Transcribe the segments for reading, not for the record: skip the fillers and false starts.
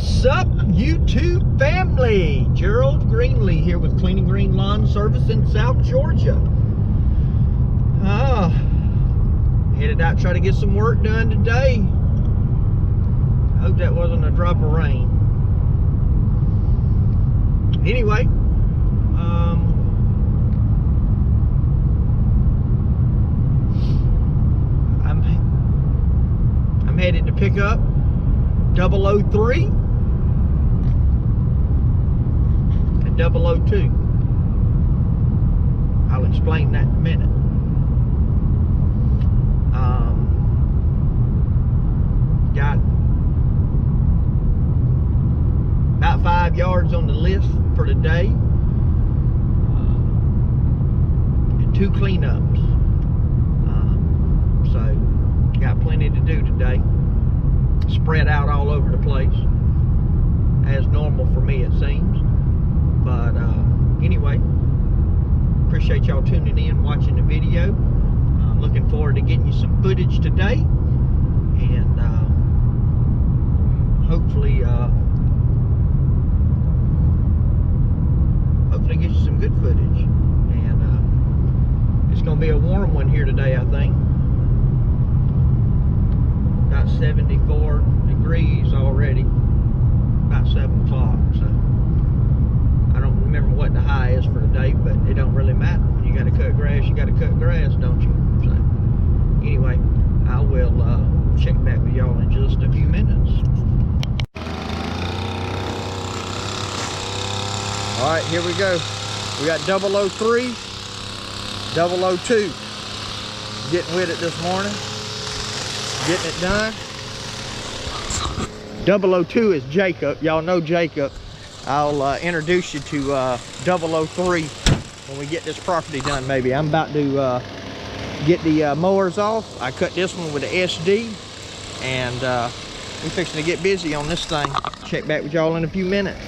What's up, YouTube family? Gerald Greenlee here with Clean and Green Lawn Service in South Georgia. Headed out to try to get some work done today. I hope that wasn't a drop of rain. Anyway, I'm headed to pick up 003 and 002. I'll explain that in a minute. Got about 5 yards on the list for today, and 2 cleanups. So got plenty to do today. Spread out all over the place, as normal for me it seems. But anyway, appreciate y'all tuning in, watching the video. Looking forward to getting you some footage today, and hopefully get you some good footage. And it's gonna be a warm one here today, I think. About 74 degrees already, about 7 o'clock. So I don't remember what the high is for today, but it don't really matter. When you gotta cut grass, you gotta cut grass, don't you? So anyway, I will check back with y'all in just a few minutes. All right, here we go. We got 003, 002. Getting with it this morning. Getting it done. 002 is Jacob. Y'all know Jacob. I'll introduce you to 003 when we get this property done. Maybe I'm about to get the mowers off. I cut this one with the SD, and we're fixing to get busy on this thing. Check back with y'all in a few minutes.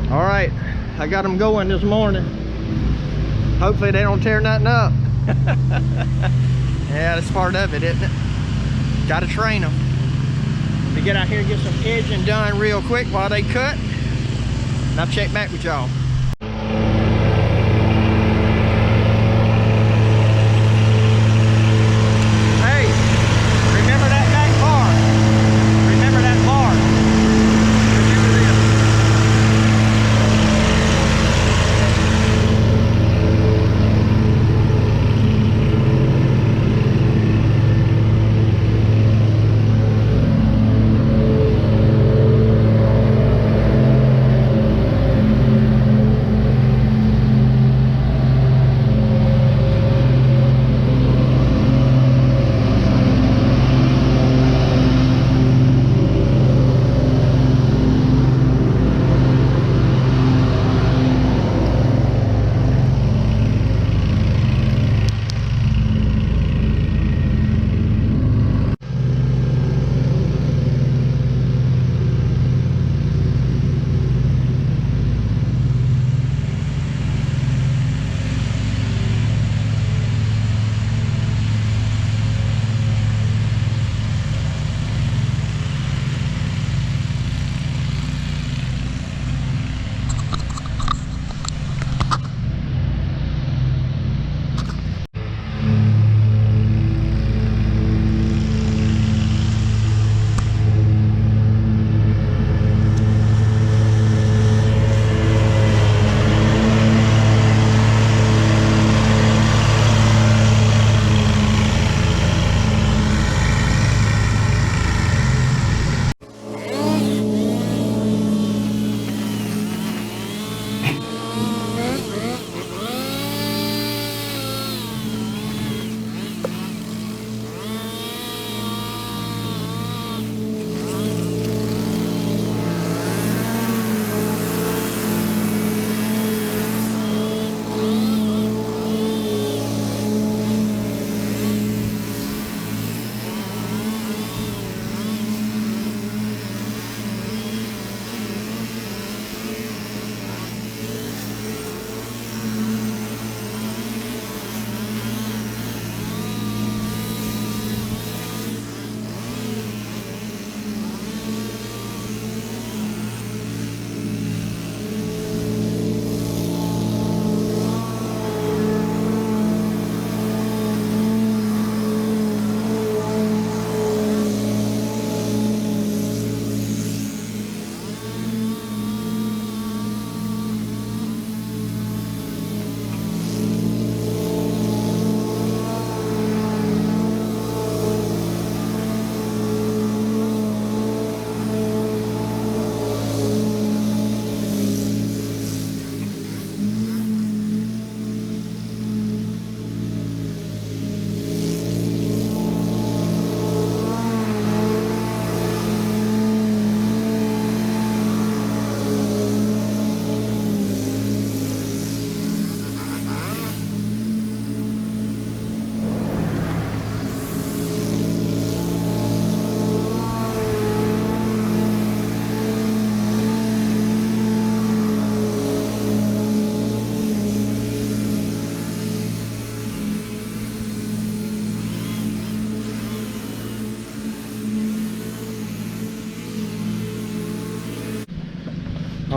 All right, I got them going this morning. Hopefully they don't tear nothing up. Yeah, that's part of it, isn't it? Gotta train them. To get out here and get some edging done real quick while they cut. And I'll check back with y'all. Hey, remember that back bar. Remember that bar. Remember this.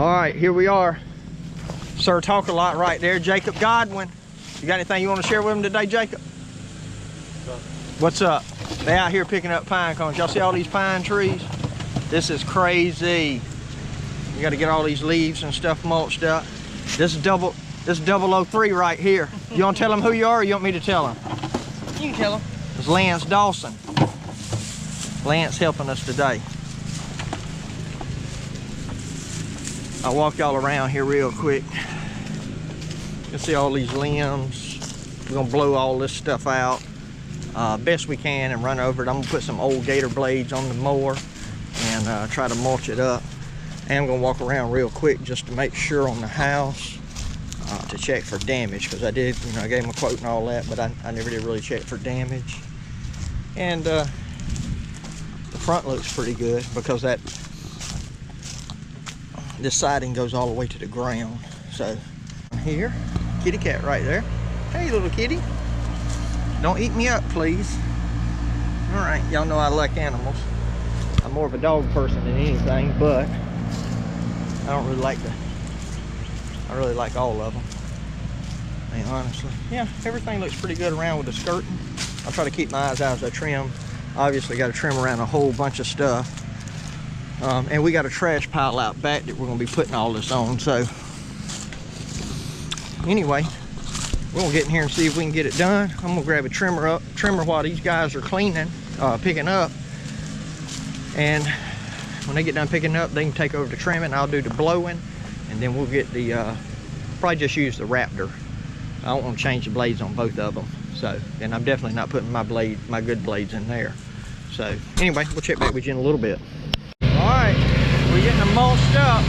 All right, here we are. Sir Talk a Lot right there, Jacob Godwin. You got anything you want to share with him today, Jacob? What's up? They out here picking up pine cones. Y'all see all these pine trees? This is crazy. You got to get all these leaves and stuff mulched up. This is 003 right here. You want to tell them who you are, or you want me to tell them? You can tell them. It's Lance Dawson. Lance helping us today. I'll walk y'all around here real quick. You can see all these limbs. We're gonna blow all this stuff out best we can and run over it. I'm gonna put some old gator blades on the mower and try to mulch it up. And I'm gonna walk around real quick just to make sure on the house to check for damage, because I did, I gave them a quote and all that, but I never did really check for damage. And the front looks pretty good because this siding goes all the way to the ground. So here, kitty cat right there. Hey, little kitty. Don't eat me up, please. All right, y'all know I like animals. I'm more of a dog person than anything, but I don't really like I really like all of them. I mean, honestly. Yeah, everything looks pretty good around with the skirting. I'll try to keep my eyes out as I trim. Obviously got to trim around a whole bunch of stuff. And we got a trash pile out back that we're gonna be putting all this on. So anyway, we're gonna get in here and see if we can get it done. I'm gonna grab a trimmer while these guys are cleaning, picking up. And when they get done picking up, they can take over the trimming. I'll do the blowing, and then we'll get the, probably just use the Raptor. I don't want to change the blades on both of them. So, and I'm definitely not putting my good blades in there. So anyway, we'll check back with you in a little bit. All right, we're getting them mulched up.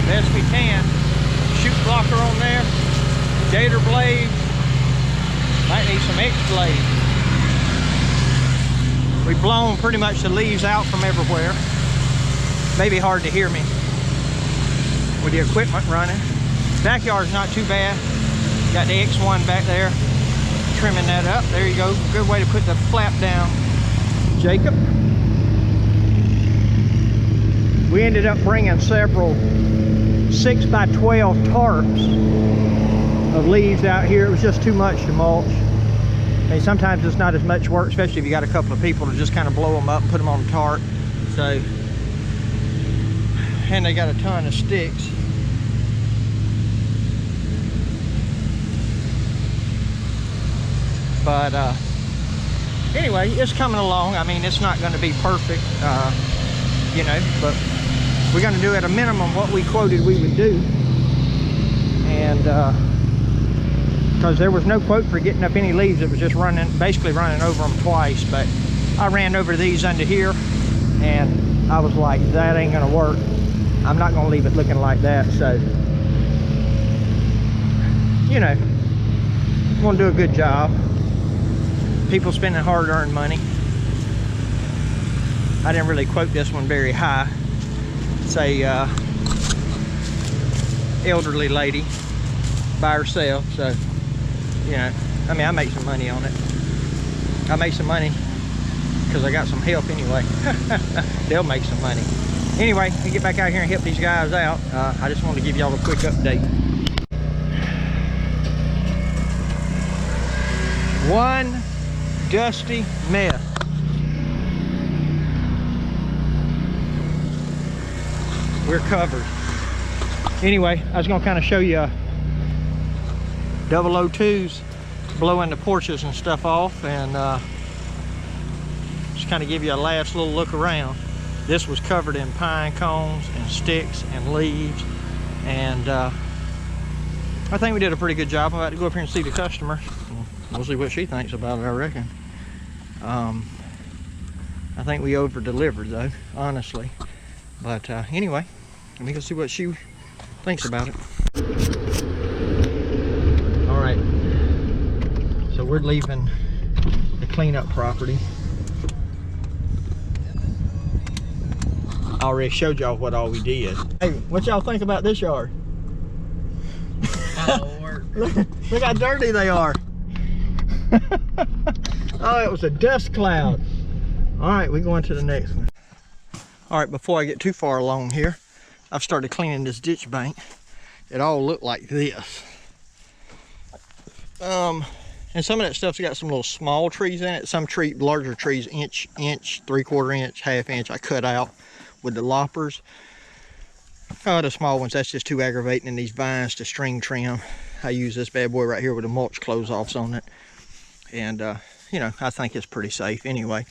Best we can. Chute blocker on there, gator blades. Might need some X blades. We've blown pretty much the leaves out from everywhere. Maybe hard to hear me with the equipment running. Backyard's not too bad. Got the X1 back there, trimming that up. There you go. Good way to put the flap down. Jacob. We ended up bringing several 6x12 tarps of leaves out here. It was just too much to mulch. And sometimes it's not as much work, especially if you got a couple of people to just kind of blow them up and put them on the tarp. So, and they got a ton of sticks. But anyway, it's coming along. I mean, it's not going to be perfect, but we're going to do at a minimum what we quoted we would do. And because there was no quote for getting up any leaves, it was just basically running over them twice. But I ran over these under here, and I was like, that ain't going to work. I'm not going to leave it looking like that. So, I'm going to do a good job. People spending hard-earned money. I didn't really quote this one very high. It's a elderly lady by herself, so I mean, I make some money on it. I make some money because I got some help anyway. They'll make some money. Anyway, we get back out here and help these guys out. I just wanted to give y'all a quick update. One dusty mess. We're covered. Anyway, I was gonna kind of show you 002s blowing the porches and stuff off, and just kind of give you a last little look around. This was covered in pine cones and sticks and leaves, and I think we did a pretty good job. I'm about to go up here and see the customer. We'll see what she thinks about it, I reckon. I think we over-delivered though, honestly. But anyway, let me go see what she thinks about it. All right, so we're leaving the cleanup property. I already showed y'all what all we did. Hey, what y'all think about this yard? Look how dirty they are. Oh, it was a dust cloud. All right, we're going to the next one. All right, before I get too far along here, I've started cleaning this ditch bank. It all looked like this. And some of that stuff's got some little small trees in it. Some larger trees, inch, 3/4 inch, ½ inch, I cut out with the loppers. Oh, the small ones, that's just too aggravating in these vines to string trim. I use this bad boy right here with the mulch close-offs on it. And, you know, I think it's pretty safe. Anyway,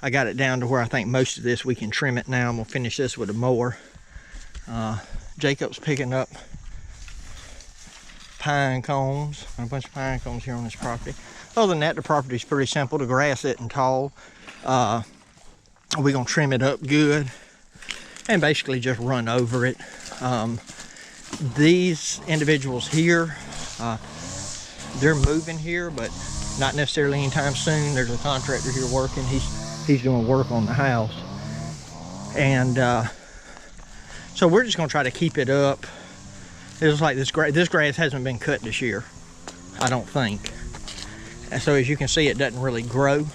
I got it down to where I think most of this we can trim it now. I'm gonna finish this with a mower. Jacob's picking up pine cones, a bunch of pine cones here on this property. Other than that, the property's pretty simple. The grass isn't tall. We're gonna trim it up good and basically just run over it. These individuals here, they're moving here, but not necessarily anytime soon. There's a contractor here working. He's doing work on the house. And so we're just gonna try to keep it up. It's like this grass hasn't been cut this year, I don't think. And so as you can see, it doesn't really grow.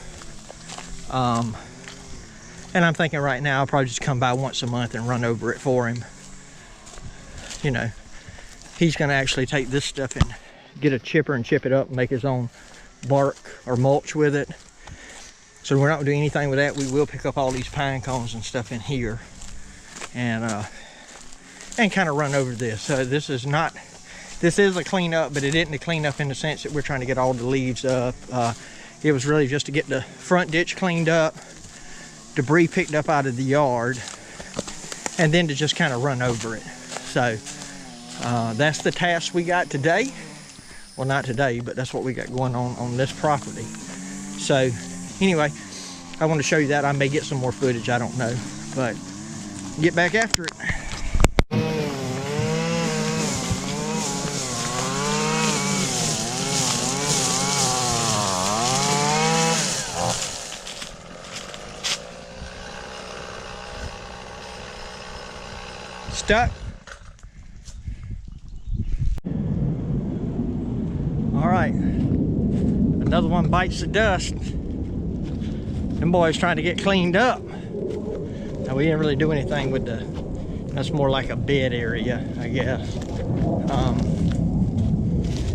And I'm thinking right now I'll probably just come by once a month and run over it for him. You know, he's gonna actually take this stuff and get a chipper and chip it up and make his own bark or mulch with it. So we're not gonna do anything with that. We will pick up all these pine cones and stuff in here and kind of run over this. So this is a cleanup, but it isn't a cleanup in the sense that we're trying to get all the leaves up. It was really just to get the front ditch cleaned up, debris picked up out of the yard, and then to just kind of run over it. So that's the task we got today. Well, not today, but that's what we got going on this property. So anyway, I want to show you that. I may get some more footage, I don't know, but get back after it. Stuck. All right, another one bites the dust. Them boys trying to get cleaned up. Now we didn't really do anything with that's more like a bed area, I guess.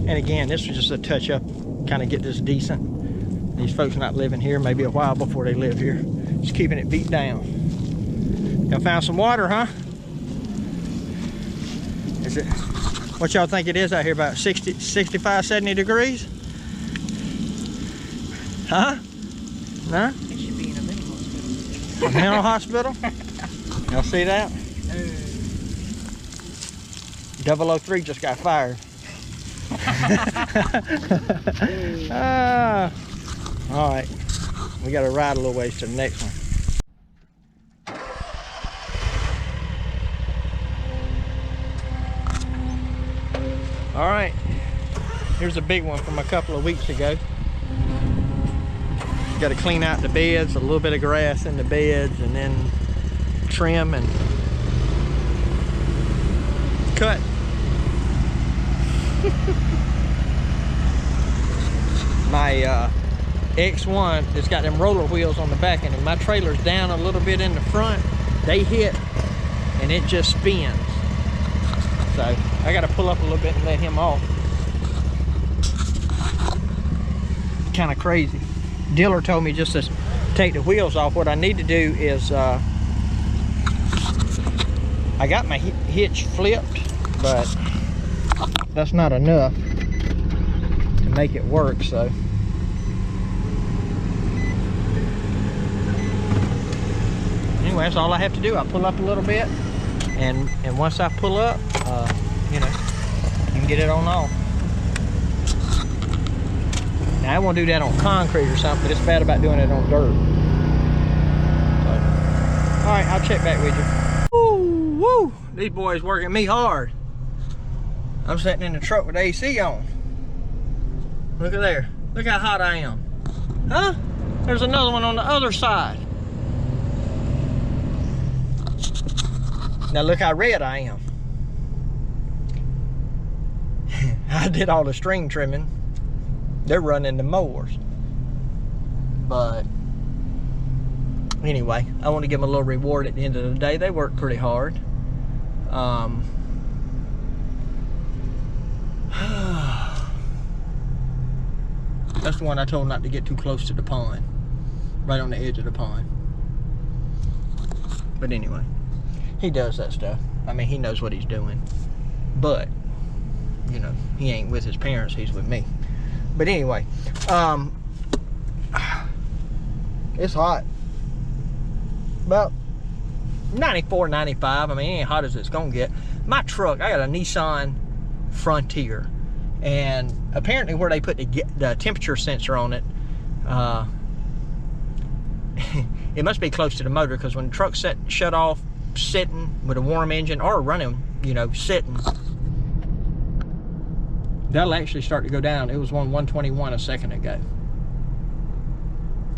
And again, this was just a touch up, kind of get this decent. These folks not living here, maybe a while before they live here. Just keeping it beat down. Y'all found some water, huh? Is it, what y'all think it is out here, about 60, 65, 70 degrees? Huh? No? It should be in a mental hospital. A mental hospital? Y'all see that? 003 just got fired. All right, we got to ride a little ways to the next one. All right, here's a big one from a couple of weeks ago. Got to clean out the beds, a little bit of grass in the beds, and then trim and cut. My X1, it's got them roller wheels on the back, and my trailer's down a little bit in the front. They hit, and it just spins. So I got to pull up a little bit and let him off. Kind of crazy. Dealer told me just to take the wheels off. What I need to do is, I got my hitch flipped, but that's not enough to make it work, so. Anyway, that's all I have to do. I pull up a little bit, and once I pull up, you know, you can get it on off. Now, I won't do that on concrete or something, but it's bad about doing it on dirt. So, all right, I'll check back with you. Woo, woo! These boys working me hard. I'm sitting in the truck with the AC on. Look at there. Look how hot I am. Huh? There's another one on the other side. Now look how red I am. I did all the string trimming. They're running the mowers. But anyway, I want to give them a little reward at the end of the day. They worked pretty hard. That's the one I told not to get too close to the pond, right on the edge of the pond. But anyway, he does that stuff. I mean, he knows what he's doing, but you know, he ain't with his parents, he's with me. But anyway, it's hot, about 94, 95. I mean, it ain't hot as it's gonna get. My truck, I got a Nissan Frontier, and apparently where they put the temperature sensor on it, it must be close to the motor, because when the truck's shut off sitting with a warm engine, or running, you know, sitting, that'll actually start to go down. It was on 121 a second ago.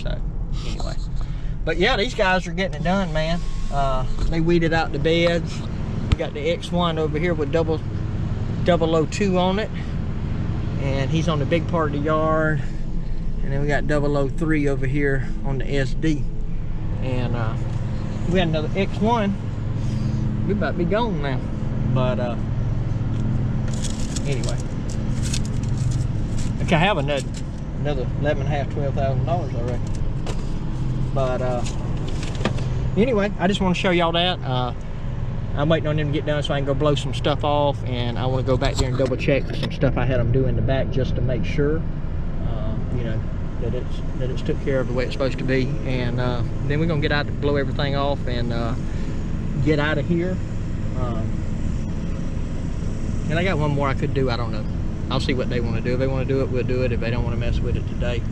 So anyway, but yeah, these guys are getting it done, man. They weeded out the beds. We got the X1 over here with 002 on it, and he's on the big part of the yard. And then we got 003 over here on the SD. And we got another X1. We about to be gone now. But anyway, I can have another $11,500, $12,000, I reckon. But anyway, I just want to show y'all that. I'm waiting on them to get done so I can go blow some stuff off, and I want to go back there and double check some stuff I had them do in the back, just to make sure, you know, that it's took care of the way it's supposed to be. And then we're gonna get out to blow everything off and get out of here. And I got one more I could do. I don't know. I'll see what they want to do. If they want to do it, we'll do it. If they don't want to mess with it today,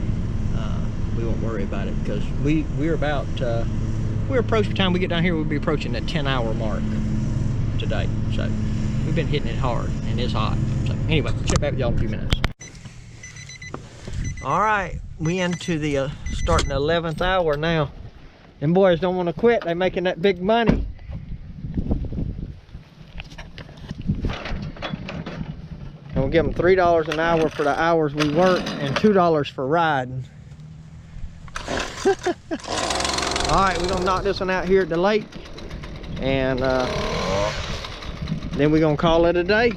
we won't worry about it, because we're about we're approaching, time we get down here, we'll be approaching the 10-hour mark today. So we've been hitting it hard, and it's hot. So anyway, check back with y'all in a few minutes. All right, we into the starting the 11th hour now. Them boys don't want to quit. They're making that big money. And we'll give them $3 an hour for the hours we work, and $2 for riding. All right, we're gonna knock this one out here at the lake, and then we're gonna call it a day.